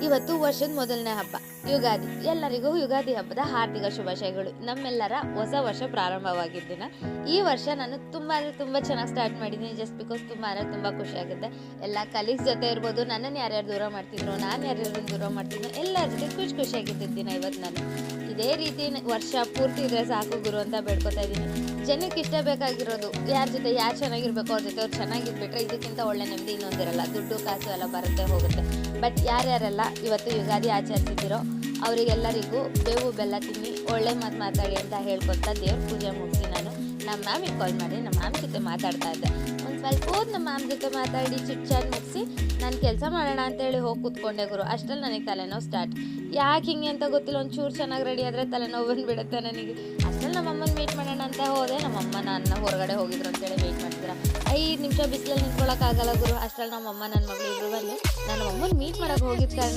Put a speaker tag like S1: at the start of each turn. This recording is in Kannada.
S1: ಇವತ್ತು ವರ್ಷದ ಮೊದಲನೇ ಹಬ್ಬ ಯುಗಾದಿ. ಎಲ್ಲರಿಗೂ ಯುಗಾದಿ ಹಬ್ಬದ ಹಾರ್ದಿಕ ಶುಭಾಶಯಗಳು. ನಮ್ಮೆಲ್ಲರ ಹೊಸ ವರ್ಷ ಪ್ರಾರಂಭವಾಗಿದ್ದ ದಿನ. ಈ ವರ್ಷ ನಾನು ತುಂಬ ಚೆನ್ನಾಗಿ ಸ್ಟಾರ್ಟ್ ಮಾಡಿದ್ದೀನಿ. ಜಸ್ಟ್ ಬಿಕಾಸ್ ತುಂಬ ಖುಷಿ ಆಗುತ್ತೆ. ಎಲ್ಲ ಕಲೀಗ್ಸ್ ಜೊತೆ ಇರ್ಬೋದು, ನನ್ನನ್ನು ಯಾರ್ಯಾರು ದೂರ ಮಾಡ್ತಿದ್ರು, ನಾನು ಯಾರ್ಯಾರು ದೂರ ಮಾಡ್ತಿದ್ರು, ಎಲ್ಲರ ಜೊತೆ ಖುಷಿಯಾಗಿದ್ದ ದಿನ ಇವತ್ತು. ನಾನು ಇದೇ ರೀತಿ ವರ್ಷ ಪೂರ್ತಿ ಇದ್ರೆ ಸಾಕು ಗುರು ಅಂತ ಬೇಡ್ಕೊತಾ ಇದ್ದೀನಿ. ಜನಕ್ಕೆ ಇಷ್ಟ ಬೇಕಾಗಿರೋದು ಯಾರ ಜೊತೆ ಯಾರು ಚೆನ್ನಾಗಿರ್ಬೇಕು, ಅವ್ರ ಜೊತೆ ಅವ್ರು ಚೆನ್ನಾಗಿರ್ಬಿಟ್ರೆ ಇದಕ್ಕಿಂತ ಒಳ್ಳೆ ನೆಮ್ಮದಿ ಇನ್ನೊಂದಿರಲ್ಲ. ದುಡ್ಡು ಕಾಸು ಎಲ್ಲ ಬರುತ್ತೆ ಹೋಗುತ್ತೆ. ಬಟ್ ಯಾರ್ಯಾರೆಲ್ಲ ಇವತ್ತು ಯುಗಾದಿ ಆಚರಿಸಿದಿರೋ ಅವರಿಗೆಲ್ಲರಿಗೂ ಬೇವು ಬೆಲ್ಲ ತಿನ್ನಿ, ಒಳ್ಳೆ ಮಾತು ಮಾತಾಡಿ ಅಂತ ಹೇಳ್ಕೊತಾ ದೇವ್ರ ಪೂಜೆ ಮುಗಿಸಿ ನಾನು ನಮ್ಮ ಮ್ಯಾಮಿಗೆ ಕಾಲ್ ಮಾಡಿ ನಮ್ಮ ಮ್ಯಾಮ್ ಜೊತೆ ಮಾತಾಡ್ತಾ ಇದ್ದೆ. ಒಂದು ಸ್ವಲ್ಪ ಹೋದ್ ನಮ್ಮ ಮ್ಯಾಮ್ ಜೊತೆ ಮಾತಾಡಿ ಚಿಟ್ ಚಾಟ್ ಮುಗಿಸಿ ನಾನು ಕೆಲಸ ಮಾಡೋಣ ಅಂತೇಳಿ ಹೋಗಿ ಕೂತ್ಕೊಂಡೆ ಗುರು. ಅಷ್ಟರಲ್ಲಿ ನನಗೆ ತಲೆನೋವು ಸ್ಟಾರ್ಟ್. ಯಾಕೆ ಹಿಂಗೆ ಅಂತ ಗೊತ್ತಿಲ್ಲ, ಒಂಚೂರು ಚೆನ್ನಾಗಿ ರೆಡಿ ಆದರೆ ತಲೆನೋವು ಬಂದುಬಿಡುತ್ತೆ ನನಗೆ. ಅಷ್ಟರಲ್ಲಿ ನಮ್ಮಮ್ಮನ ಮೀಟ್ ಮಾಡೋಣ ಅಂತ ಹೋದೆ. ನಮ್ಮಮ್ಮ ನನ್ನ ಹೊರಗಡೆ ಹೋಗಿದ್ರು ಅಂತೇಳಿ ವೆಯ್ಟ್ ಮಾಡ್ತಿದ್ರು. 5 ನಿಮಿಷ ಬಿಸಿಲಲ್ಲಿ ನಿಂತ್ಕೊಳ್ಳೋಕ್ಕಾಗಲ್ಲ ಗುರು. ಅಷ್ಟರಲ್ಲಿ ನಮ್ಮಮ್ಮ ನನ್ನ ಮಗಳು ಇಬ್ಬರು ಬಂದು ನಾನು ಅಮ್ಮನ ಮೀಟ್ ಮಾಡೋಕ್ಕೆ ಹೋಗಿದ್ದ ಕಾರಣ